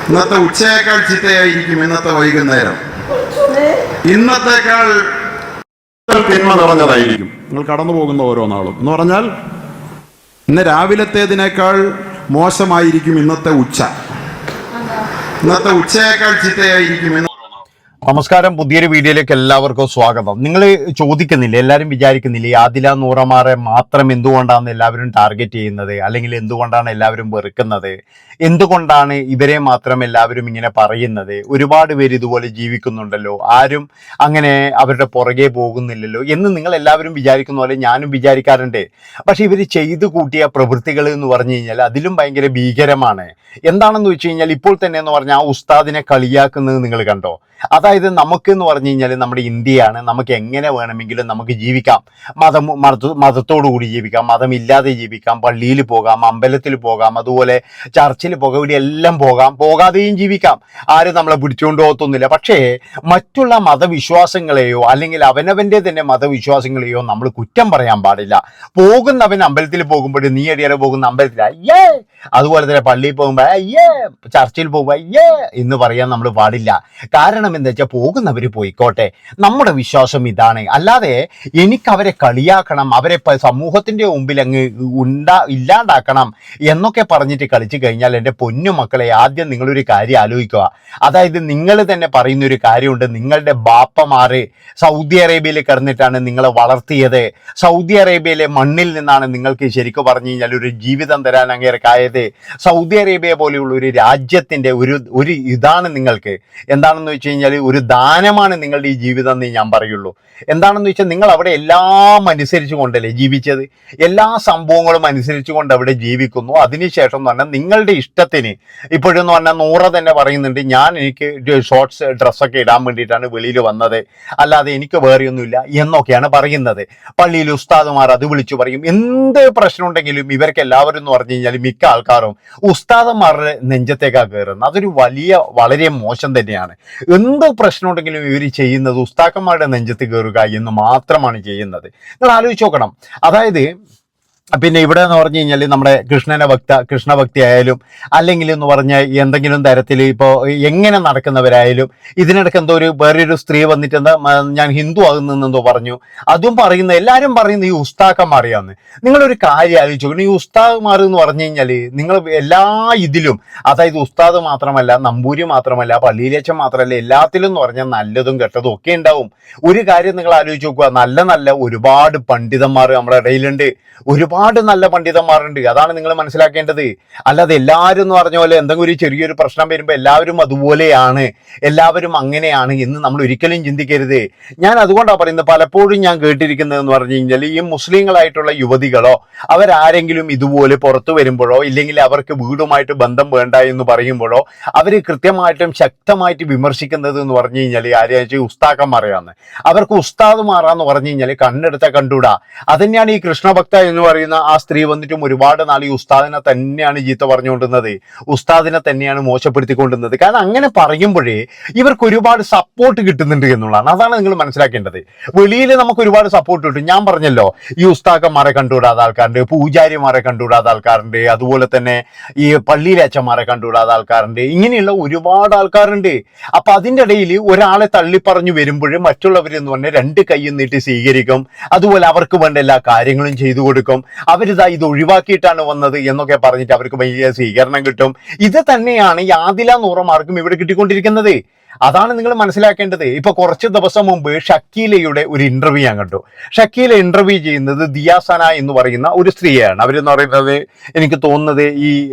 ഇന്നത്തെ ഉച്ചയേക്കാൾ ചിത്തയായിരിക്കും ഇന്നത്തെ വൈകുന്നേരം. ഇന്നത്തേക്കാൾ തിന്മ നിറഞ്ഞതായിരിക്കും നിങ്ങൾ കടന്നു പോകുന്ന ഓരോ നാളും. എന്ന് പറഞ്ഞാൽ ഇന്ന് രാവിലത്തേതിനേക്കാൾ മോശമായിരിക്കും ഇന്നത്തെ ഉച്ച. ഇന്നത്തെ ഉച്ചയേക്കാൾ ചിത്തയായിരിക്കും. നമസ്കാരം, പുതിയൊരു വീഡിയോയിലേക്ക് എല്ലാവർക്കും സ്വാഗതം. നിങ്ങൾ ചോദിക്കുന്നില്ലേ, എല്ലാവരും വിചാരിക്കുന്നില്ലേ, ആദില നൂറമാരെ മാത്രം എന്തുകൊണ്ടാണ് എല്ലാവരും ടാർഗറ്റ് ചെയ്യുന്നത്, അല്ലെങ്കിൽ എന്തുകൊണ്ടാണ് എല്ലാവരും വെറുക്കുന്നത്, എന്തുകൊണ്ടാണ് ഇവരെ മാത്രം എല്ലാവരും ഇങ്ങനെ പറയുന്നത്? ഒരുപാട് പേര് ഇതുപോലെ ജീവിക്കുന്നുണ്ടല്ലോ, ആരും അങ്ങനെ അവരുടെ പുറകെ പോകുന്നില്ലല്ലോ എന്ന് നിങ്ങൾ എല്ലാവരും വിചാരിക്കുന്ന പോലെ ഞാനും വിചാരിക്കാറുണ്ട്. പക്ഷെ ഇവർ ചെയ്തു കൂട്ടിയ പ്രവൃത്തികൾ എന്ന് പറഞ്ഞു കഴിഞ്ഞാൽ അതിലും ഭയങ്കര ഭീകരമാണ്. എന്താണെന്ന് വെച്ച് കഴിഞ്ഞാൽ ഇപ്പോൾ തന്നെ എന്ന് പറഞ്ഞാൽ ആ ഉസ്താദിനെ കളിയാക്കുന്നത് നിങ്ങൾ കണ്ടോ? അതായത് നമുക്ക് എന്ന് പറഞ്ഞു കഴിഞ്ഞാൽ നമ്മുടെ ഇന്ത്യയാണ്, നമുക്ക് എങ്ങനെ വേണമെങ്കിലും നമുക്ക് ജീവിക്കാം. മതത്തോടു കൂടി ജീവിക്കാം, മതമില്ലാതെ ജീവിക്കാം, പള്ളിയിൽ പോകാം, അമ്പലത്തിൽ പോകാം, അതുപോലെ ചർച്ചിൽ പോകാം, ഇവിടെ എല്ലാം പോകാം, പോകാതെയും ജീവിക്കാം. ആരും നമ്മളെ പിടിച്ചുകൊണ്ട് പോകത്തൊന്നുമില്ല. പക്ഷേ മറ്റുള്ള മതവിശ്വാസങ്ങളെയോ അല്ലെങ്കിൽ അവനവൻ്റെ തന്നെ മതവിശ്വാസങ്ങളെയോ നമ്മൾ കുറ്റം പറയാൻ പാടില്ല. പോകുന്നവൻ അമ്പലത്തിൽ പോകുമ്പോൾ നീ അടിയാറെ പോകുന്ന അമ്പലത്തിൽ അയ്യേ, അതുപോലെ തന്നെ പള്ളിയിൽ പോകുമ്പോൾ അയ്യേ, ചർച്ചിൽ പോകുമ്പോൾ അയ്യേ എന്ന് പറയാൻ നമ്മൾ പാടില്ല. കാരണം എന്താ വെച്ചാൽ പോകുന്നവർ പോയിക്കോട്ടെ, നമ്മുടെ വിശ്വാസം ഇതാണ്. അല്ലാതെ എനിക്ക് അവരെ കളിയാക്കണം, അവരെ സമൂഹത്തിന്റെ മുമ്പിൽ അങ്ങ് ഇല്ലാണ്ടാക്കണം എന്നൊക്കെ പറഞ്ഞിട്ട് കളിച്ചു കഴിഞ്ഞാൽ എൻ്റെ പൊന്നു മക്കളെ, ആദ്യം നിങ്ങളൊരു കാര്യം ആലോചിക്കുക. അതായത് നിങ്ങൾ തന്നെ പറയുന്നൊരു കാര്യമുണ്ട്, നിങ്ങളുടെ ബാപ്പമാര് സൗദി അറേബ്യയിൽ കിടന്നിട്ടാണ് നിങ്ങളെ വളർത്തിയത്. സൗദി അറേബ്യയിലെ മണ്ണിൽ നിന്നാണ് നിങ്ങൾക്ക് ശരിക്കും പറഞ്ഞു കഴിഞ്ഞാൽ ഒരു ജീവിതം തരാൻ അങ്ങേർക്കായത്. സൗദി അറേബ്യ പോലെയുള്ള ഒരു രാജ്യത്തിന്റെ ഒരു ഇതാണ് നിങ്ങൾക്ക്. എന്താണെന്ന് വെച്ച് കഴിഞ്ഞാൽ ഒരു ദാനമാണ് നിങ്ങളുടെ ഈ ജീവിതം എന്ന് ഞാൻ പറയുള്ളൂ. എന്താണെന്ന് വെച്ചാൽ നിങ്ങൾ അവിടെ എല്ലാം അനുസരിച്ചു കൊണ്ടല്ലേ ജീവിച്ചത്, എല്ലാ സംഭവങ്ങളും അനുസരിച്ചു കൊണ്ട് അവിടെ ജീവിക്കുന്നു. അതിനുശേഷം എന്ന് പറഞ്ഞാൽ നിങ്ങളുടെ ഇഷ്ടത്തിന് ഇപ്പോഴെന്ന് പറഞ്ഞാൽ നൂറ തന്നെ പറയുന്നുണ്ട്, എനിക്ക് ഷോർട്ട്സ് ഡ്രസ്സൊക്കെ ഇടാൻ വേണ്ടിയിട്ടാണ് വെളിയിൽ വന്നത്, അല്ലാതെ എനിക്ക് വേറെയൊന്നുമില്ല എന്നൊക്കെയാണ് പറയുന്നത്. പള്ളിയിൽ ഉസ്താദുമാർ അത് വിളിച്ചു പറയും. എന്ത് പ്രശ്നം ഉണ്ടെങ്കിലും ഇവർക്ക് എല്ലാവരും എന്ന് പറഞ്ഞു കഴിഞ്ഞാൽ മിക്ക ആൾക്കാരും ഉസ്താദന്മാരുടെ നെഞ്ചത്തേക്കാണ് കയറുന്നത്. അതൊരു വളരെ മോശം തന്നെയാണ്. എന്ത് പ്രശ്നം ഉണ്ടെങ്കിലും ഇവർ ചെയ്യുന്നത് ഉസ്താക്കന്മാരുടെ നെഞ്ചത്ത് കയറുക എന്ന് മാത്രമാണ് ചെയ്യുന്നത്. നിങ്ങൾ ആലോചിച്ച് നോക്കണം. അതായത് പിന്നെ ഇവിടെ എന്ന് പറഞ്ഞു കഴിഞ്ഞാൽ നമ്മുടെ കൃഷ്ണഭക്തി ആയാലും അല്ലെങ്കിൽ എന്ന് പറഞ്ഞാൽ എന്തെങ്കിലും തരത്തിൽ ഇപ്പോൾ എങ്ങനെ നടക്കുന്നവരായാലും, ഇതിനിടയ്ക്ക് എന്തോ വേറൊരു സ്ത്രീ വന്നിട്ട് ഞാൻ ഹിന്ദു ആകുന്നെന്തോ പറഞ്ഞു. അതും എല്ലാവരും പറയുന്നത് ഈ ഉസ്താക്കന്മാരെയാന്ന്. നിങ്ങളൊരു കാര്യം ആലോചിച്ച് നോക്കണം. ഈ ഉസ്താദ്മാർ എന്ന് പറഞ്ഞു കഴിഞ്ഞാൽ നിങ്ങൾ എല്ലാ ഇതിലും, അതായത് ഉസ്താദ് മാത്രമല്ല, നമ്പൂരി മാത്രമല്ല, പള്ളിയിലേച്ചൻ മാത്രമല്ല, എല്ലാത്തിലും എന്ന് പറഞ്ഞാൽ നല്ലതും കെട്ടതും ഒക്കെ ഉണ്ടാവും. ഒരു കാര്യം നിങ്ങൾ ആലോചിച്ച് നോക്കുക, നല്ല ഒരുപാട് പണ്ഡിതന്മാർ നമ്മുടെ ഇടയിലുണ്ട്, ഒരുപാട് നല്ല പണ്ഡിതന്മാരുണ്ട്. അതാണ് നിങ്ങൾ മനസ്സിലാക്കേണ്ടത്. അല്ലാതെ എല്ലാവരും എന്ന് പറഞ്ഞ പോലെ എന്തെങ്കിലും ഒരു ചെറിയൊരു പ്രശ്നം വരുമ്പോൾ എല്ലാവരും അതുപോലെയാണ്, എല്ലാവരും അങ്ങനെയാണ് എന്ന് നമ്മൾ ഒരിക്കലും ചിന്തിക്കരുത്. ഞാൻ അതുകൊണ്ടാണ് പറയുന്നത്, പലപ്പോഴും ഞാൻ കേട്ടിരിക്കുന്നത് എന്ന് പറഞ്ഞു കഴിഞ്ഞാൽ ഈ മുസ്ലിങ്ങളായിട്ടുള്ള യുവതികളോ അവരാരെങ്കിലും ഇതുപോലെ പുറത്തു വരുമ്പോഴോ ഇല്ലെങ്കിൽ അവർക്ക് വീടുമായിട്ട് ബന്ധം വേണ്ട എന്ന് പറയുമ്പോഴോ അവർ കൃത്യമായിട്ടും ശക്തമായിട്ട് വിമർശിക്കുന്നത് എന്ന് പറഞ്ഞു കഴിഞ്ഞാൽ ആരെയാ ഉസ്താക്കന്മാരെയാണ്. അവർക്ക് ഉസ്താദ് മാറാന്ന് പറഞ്ഞു കഴിഞ്ഞാൽ കണ്ണെടുത്ത കണ്ടൂടാ. അതന്നെയാണ് ഈ കൃഷ്ണഭക്ത എന്ന് പറയുന്ന ആ സ്ത്രീ വന്നിട്ടും ഒരുപാട് നാൾ ഈ ഉസ്താദിനെ തന്നെയാണ് ചീത്ത പറഞ്ഞുകൊണ്ടിരുന്നത്, ഉസ്താദിനെ തന്നെയാണ് മോശപ്പെടുത്തിക്കൊണ്ടിരുന്നത്. കാരണം അങ്ങനെ പറയുമ്പോഴേ ഇവർക്ക് ഒരുപാട് സപ്പോർട്ട് കിട്ടുന്നുണ്ട് എന്നുള്ളതാണ്. അതാണ് നിങ്ങൾ മനസ്സിലാക്കേണ്ടത്. വെളിയിൽ നമുക്ക് ഒരുപാട് സപ്പോർട്ട് കിട്ടും. ഞാൻ പറഞ്ഞല്ലോ, ഈ ഉസ്താക്കന്മാരെ കണ്ടുവിടാത്ത ആൾക്കാരുണ്ട്, പൂജാരിമാരെ കണ്ടുവിടാത്ത ആൾക്കാരുണ്ട്, അതുപോലെ തന്നെ ഈ പള്ളിയിലെ അച്ഛന്മാരെ കണ്ടുവിടാത്ത ആൾക്കാരുണ്ട്, ഇങ്ങനെയുള്ള ഒരുപാട് ആൾക്കാരുണ്ട്. അപ്പൊ അതിൻ്റെ ഇടയിൽ ഒരാളെ തള്ളിപ്പറഞ്ഞു വരുമ്പോഴും മറ്റുള്ളവരെന്ന് പറഞ്ഞാൽ രണ്ട് കൈയും നീട്ടി സ്വീകരിക്കും. അതുപോലെ അവർക്ക് വേണ്ട എല്ലാ കാര്യങ്ങളും ചെയ്തു കൊടുക്കും. അവരിതാ ഇത് ഒഴിവാക്കിയിട്ടാണ് വന്നത് എന്നൊക്കെ പറഞ്ഞിട്ട് അവർക്ക് വലിയ സ്വീകരണം കിട്ടും. ഇത് തന്നെയാണ് ഈ ആദില നൂറമാർക്കും ഇവിടെ കിട്ടിക്കൊണ്ടിരിക്കുന്നത്. അതാണ് നിങ്ങൾ മനസ്സിലാക്കേണ്ടത്. ഇപ്പൊ കുറച്ച് ദിവസം മുമ്പ് ഷക്കീലയുടെ ഒരു ഇന്റർവ്യൂ ഞാൻ കണ്ടു. ഷക്കീല ഇന്റർവ്യൂ ചെയ്യുന്നത് ദിയാസന എന്ന് പറയുന്ന ഒരു സ്ത്രീയാണ്. അവരെന്ന് പറയുന്നത് എനിക്ക് തോന്നുന്നത്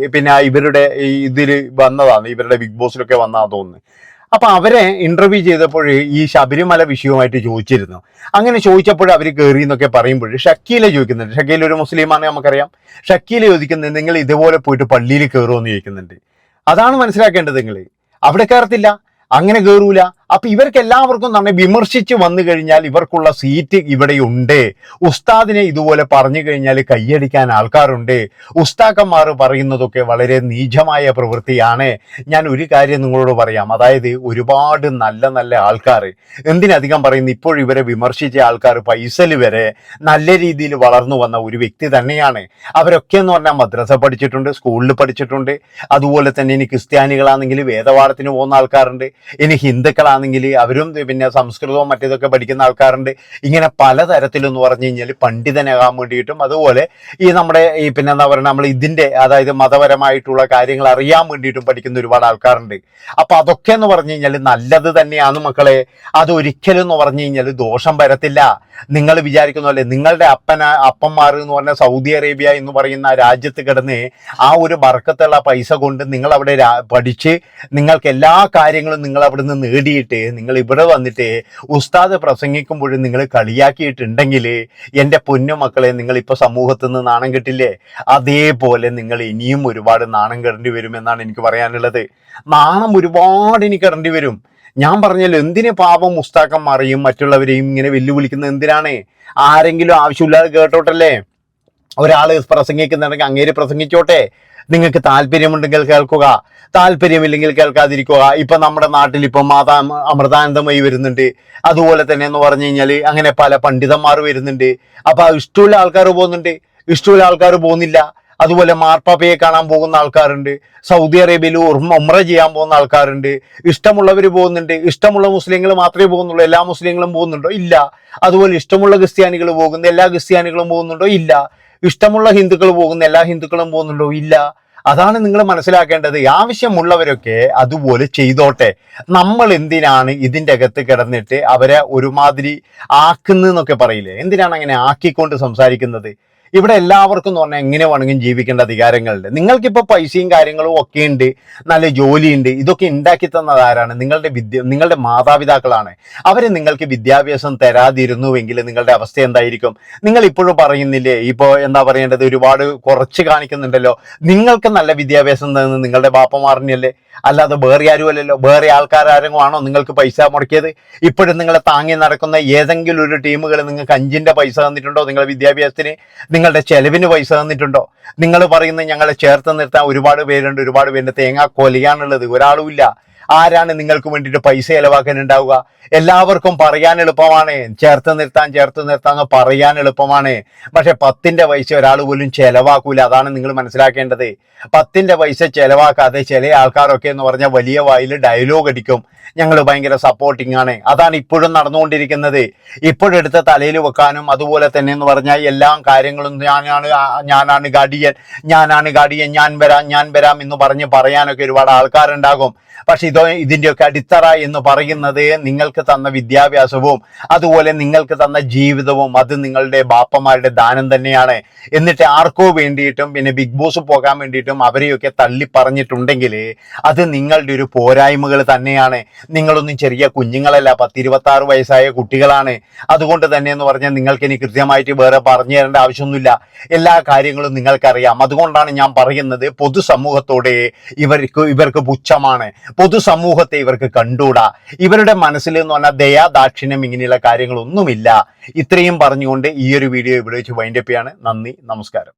ഇവരുടെ ഇതിൽ വന്നതാണ്, ഇവരുടെ ബിഗ് ബോസിലൊക്കെ വന്നതാണെന്ന് തോന്നുന്നു. അപ്പൊ അവരെ ഇന്റർവ്യൂ ചെയ്തപ്പോൾ ഈ ശബരിമല വിഷയവുമായിട്ട് ചോദിച്ചിരുന്നു. അങ്ങനെ ചോദിച്ചപ്പോൾ അവർ കയറി എന്നൊക്കെ പറയുമ്പോൾ ഷക്കീല ചോദിക്കുന്നുണ്ട്, ഷക്കീല ഒരു മുസ്ലിമാണ് നമുക്കറിയാം, ഷക്കീല ചോദിക്കുന്നത് നിങ്ങൾ ഇതുപോലെ പോയിട്ട് പള്ളിയിൽ കയറുമോ എന്ന് ചോദിക്കുന്നുണ്ട്. അതാണ് മനസ്സിലാക്കേണ്ടത്. നിങ്ങൾ അവിടെ കയറത്തില്ല, അങ്ങനെ കയറൂല, അപ്പൊ ഇവർക്ക് എല്ലാവർക്കും തന്നെ വിമർശിച്ച് വന്നു കഴിഞ്ഞാൽ ഇവർക്കുള്ള സീറ്റ് ഇവിടെയുണ്ട്. ഉസ്താദിനെ ഇതുപോലെ പറഞ്ഞു കഴിഞ്ഞാൽ കയ്യടിക്കാൻ ആൾക്കാരുണ്ട്. ഉസ്താക്കന്മാർ പറയുന്നതൊക്കെ വളരെ നീചമായ പ്രവൃത്തിയാണ്. ഞാൻ ഒരു കാര്യം നിങ്ങളോട് പറയാം, അതായത് ഒരുപാട് നല്ല നല്ല ആൾക്കാർ, എന്തിനധികം പറയുന്നു, ഇപ്പോൾ ഇവരെ വിമർശിച്ച ആൾക്കാർ പൈസൽ വരെ നല്ല രീതിയിൽ വളർന്നു വന്ന ഒരു വ്യക്തി തന്നെയാണ്. അവരൊക്കെ എന്ന് പറഞ്ഞാൽ മദ്രസ പഠിച്ചിട്ടുണ്ട്, സ്കൂളിൽ പഠിച്ചിട്ടുണ്ട്. അതുപോലെ തന്നെ ഇനി ക്രിസ്ത്യാനികളാണെങ്കിൽ വേദപാഠത്തിന് പോകുന്ന ആൾക്കാരുണ്ട്, ഇനി ഹിന്ദുക്കളാണെങ്കിൽ അവരും പിന്നെ സംസ്കൃതവും മറ്റേതൊക്കെ പഠിക്കുന്ന ആൾക്കാരുണ്ട്. ഇങ്ങനെ പലതരത്തിലെന്ന് പറഞ്ഞു കഴിഞ്ഞാൽ പണ്ഡിതനാകാൻ വേണ്ടിയിട്ടും അതുപോലെ ഈ നമ്മുടെ ഈ പിന്നെ എന്താ പറയുക നമ്മൾ ഇതിന്റെ അതായത് മതപരമായിട്ടുള്ള കാര്യങ്ങൾ അറിയാൻ വേണ്ടിയിട്ടും പഠിക്കുന്ന ഒരുപാട് ആൾക്കാരുണ്ട്. അപ്പൊ അതൊക്കെ എന്ന് പറഞ്ഞു കഴിഞ്ഞാൽ നല്ലത് തന്നെയാണ് മക്കളെ. അതൊരിക്കലും എന്ന് പറഞ്ഞു കഴിഞ്ഞാൽ ദോഷം വരത്തില്ല. നിങ്ങൾ വിചാരിക്കുന്നല്ലേ, നിങ്ങളുടെ അപ്പന്മാർ എന്ന് പറഞ്ഞാൽ സൗദി അറേബ്യ എന്ന് പറയുന്ന രാജ്യത്ത് കിടന്ന് ആ ഒരു ബർക്കത്തുള്ള പൈസ കൊണ്ട് നിങ്ങൾ അവിടെ പഠിച്ച് നിങ്ങൾക്ക് എല്ലാ കാര്യങ്ങളും നിങ്ങൾ അവിടെ നിന്ന് നേടിയിട്ട് നിങ്ങൾ ഇവിടെ വന്നിട്ട് ഉസ്താദ് പ്രസംഗിക്കുമ്പോഴും നിങ്ങൾ കളിയാക്കിയിട്ടുണ്ടെങ്കിൽ എൻ്റെ പൊന്നു മക്കളെ, നിങ്ങൾ ഇപ്പൊ സമൂഹത്തിൽ നിന്ന് നാണം കെട്ടില്ലേ? അതേപോലെ നിങ്ങൾ ഇനിയും ഒരുപാട് നാണം കെടേണ്ടി വരുമെന്നാണ് എനിക്ക് പറയാനുള്ളത്. നാണം ഒരുപാട് ഇനി കെടേണ്ടി വരും. ഞാൻ പറഞ്ഞല്ലോ, എന്തിന് പാപം ഉസ്താക്കന്മാരെയും മറ്റുള്ളവരെയും ഇങ്ങനെ വെല്ലുവിളിക്കുന്നത് എന്തിനാണ്? ആരെങ്കിലും ആവശ്യമില്ലാതെ കേട്ടോട്ടല്ലേ. ഒരാൾ പ്രസംഗിക്കുന്നുണ്ടെങ്കിൽ അങ്ങേര് പ്രസംഗിച്ചോട്ടെ. നിങ്ങൾക്ക് താല്പര്യമുണ്ടെങ്കിൽ കേൾക്കുക, താല്പര്യമില്ലെങ്കിൽ കേൾക്കാതിരിക്കുക. ഇപ്പൊ നമ്മുടെ നാട്ടിൽ ഇപ്പൊ മാതാ അമൃതാനന്ദമയി വരുന്നുണ്ട്. അതുപോലെ തന്നെ എന്ന് പറഞ്ഞു കഴിഞ്ഞാൽ അങ്ങനെ പല പണ്ഡിതന്മാർ വരുന്നുണ്ട്. അപ്പൊ ഇഷ്ടമുള്ള ആൾക്കാർ പോകുന്നുണ്ട്, ഇഷ്ടമുള്ള ആൾക്കാർ പോകുന്നില്ല. അതുപോലെ മാർപ്പാപ്പയെ കാണാൻ പോകുന്ന ആൾക്കാരുണ്ട്, സൗദി അറേബ്യയിൽ ഉംറ ചെയ്യാൻ പോകുന്ന ആൾക്കാരുണ്ട്. ഇഷ്ടമുള്ളവർ പോകുന്നുണ്ട്. ഇഷ്ടമുള്ള മുസ്ലിങ്ങൾ മാത്രമേ പോകുന്നുള്ളൂ. എല്ലാ മുസ്ലിങ്ങളും പോകുന്നുണ്ടോ? ഇല്ല. അതുപോലെ ഇഷ്ടമുള്ള ക്രിസ്ത്യാനികൾ പോകുന്നു, എല്ലാ ക്രിസ്ത്യാനികളും പോകുന്നുണ്ടോ? ഇല്ല. ഇഷ്ടമുള്ള ഹിന്ദുക്കൾ പോകുന്ന എല്ലാ ഹിന്ദുക്കളും പോകുന്നുണ്ടോ? ഇല്ല. അതാണ് നിങ്ങൾ മനസ്സിലാക്കേണ്ടത്. ആവശ്യമുള്ളവരൊക്കെ അതുപോലെ ചെയ്തോട്ടെ. നമ്മൾ എന്തിനാണ് ഇതിൻ്റെ അകത്ത് കിടന്നിട്ട് അവരെ ഒരുമാതിരി ആക്കുന്നതെന്നൊക്കെ പറയില്ലേ, എന്തിനാണ് അങ്ങനെ ആക്കിക്കൊണ്ട് സംസാരിക്കുന്നത്? ഇവിടെ എല്ലാവർക്കും എന്ന് പറഞ്ഞാൽ എങ്ങനെ വേണമെങ്കിലും ജീവിക്കേണ്ട അധികാരങ്ങളുണ്ട്. നിങ്ങൾക്കിപ്പോൾ പൈസയും കാര്യങ്ങളും ഒക്കെ ഉണ്ട്, നല്ല ജോലിയുണ്ട്. ഇതൊക്കെ ഉണ്ടാക്കി തന്നത് ആരാണ്? നിങ്ങളുടെ മാതാപിതാക്കളാണ്. അവരെ നിങ്ങൾക്ക് വിദ്യാഭ്യാസം തരാതിരുന്നുവെങ്കിൽ നിങ്ങളുടെ അവസ്ഥ എന്തായിരിക്കും? നിങ്ങൾ ഇപ്പോഴും പറയുന്നില്ലേ, ഇപ്പോൾ എന്താ പറയേണ്ടത്, ഒരുപാട് കുറച്ച് കാണിക്കുന്നുണ്ടല്ലോ. നിങ്ങൾക്ക് നല്ല വിദ്യാഭ്യാസം തന്ന് നിങ്ങളുടെ ബാപ്പമാറിനല്ലേ, അല്ലാതെ വേറെ ആരുമല്ലല്ലോ. വേറെ ആൾക്കാരും ആണോ നിങ്ങൾക്ക് പൈസ മുടക്കിയത്? ഇപ്പോഴും നിങ്ങളെ താങ്ങി നടക്കുന്ന ഏതെങ്കിലും ഒരു ടീമുകൾ നിങ്ങൾക്ക് 5 പൈസ തന്നിട്ടുണ്ടോ? നിങ്ങളുടെ വിദ്യാഭ്യാസത്തിന്, നിങ്ങളുടെ ചെലവിന് പൈസ തന്നിട്ടുണ്ടോ? നിങ്ങൾ പറയുന്നത് ഞങ്ങളെ ചേർത്ത് നിർത്താൻ ഒരുപാട് പേരുണ്ട്, ഒരുപാട് പേരുടെ തേങ്ങ കൊലയാണുള്ളത്, ഒരാളും ഇല്ല. ആരാണ് നിങ്ങൾക്ക് വേണ്ടിയിട്ട് പൈസ ചെലവാക്കാൻ ഉണ്ടാവുക? എല്ലാവർക്കും പറയാൻ എളുപ്പമാണ്, ചേർത്ത് നിർത്താൻ പറയാൻ എളുപ്പമാണ്. പക്ഷെ 10 പൈസ ഒരാൾ പോലും ചെലവാക്കൂല. അതാണ് നിങ്ങൾ മനസ്സിലാക്കേണ്ടത്. 10 പൈസ ചെലവാക്കാതെ ചില ആൾക്കാരൊക്കെ എന്ന് പറഞ്ഞാൽ വലിയ വായിൽ ഡയലോഗ് അടിക്കും, ഞങ്ങൾ ഭയങ്കര സപ്പോർട്ടിങ് ആണ്. അതാണ് ഇപ്പോഴും നടന്നുകൊണ്ടിരിക്കുന്നത്. ഇപ്പോഴെടുത്ത് തലയിൽ വെക്കാനും അതുപോലെ തന്നെ എന്ന് പറഞ്ഞാൽ എല്ലാ കാര്യങ്ങളും ഞാനാണ് ഗാഡിയൻ, ഞാൻ വരാം എന്ന് പറഞ്ഞ് പറയാനൊക്കെ ഒരുപാട് ആൾക്കാരുണ്ടാകും. പക്ഷെ ഇതിൻ്റെയൊക്കെ അടിത്തറ എന്ന് പറയുന്നത് നിങ്ങൾക്ക് തന്ന വിദ്യാഭ്യാസവും അതുപോലെ നിങ്ങൾക്ക് തന്ന ജീവിതവും, അത് നിങ്ങളുടെ ബാപ്പമാരുടെ ദാനം തന്നെയാണ്. എന്നിട്ട് ആർക്കോ വേണ്ടിയിട്ടും പിന്നെ ബിഗ് ബോസ് പോകാൻ വേണ്ടിയിട്ടും അവരെയൊക്കെ തള്ളി പറഞ്ഞിട്ടുണ്ടെങ്കിൽ അത് നിങ്ങളുടെ ഒരു പോരായ്മകൾ തന്നെയാണ്. നിങ്ങളൊന്നും ചെറിയ കുഞ്ഞുങ്ങളല്ല, 10-26 വയസ്സായ കുട്ടികളാണ്. അതുകൊണ്ട് തന്നെ എന്ന് പറഞ്ഞാൽ നിങ്ങൾക്ക് ഇനി കൃത്യമായിട്ട് വേറെ പറഞ്ഞു തരേണ്ട ആവശ്യമൊന്നുമില്ല. എല്ലാ കാര്യങ്ങളും നിങ്ങൾക്കറിയാം. അതുകൊണ്ടാണ് ഞാൻ പറയുന്നത്, പൊതുസമൂഹത്തോടെ ഇവർക്ക് പുച്ഛമാണ്. പൊതുസമൂഹത്തെ ഇവർക്ക് കണ്ടൂടാ. ഇവരുടെ മനസ്സിൽ എന്ന് പറഞ്ഞാൽ ദയാദാക്ഷിണ്യം ഇങ്ങനെയുള്ള കാര്യങ്ങളൊന്നുമില്ല. ഇത്രയും പറഞ്ഞുകൊണ്ട് ഈ ഒരു വീഡിയോ ഇവിടെ വെച്ച് വൈൻഡപ്പ് ചെയ്യാണ്. നന്ദി, നമസ്കാരം.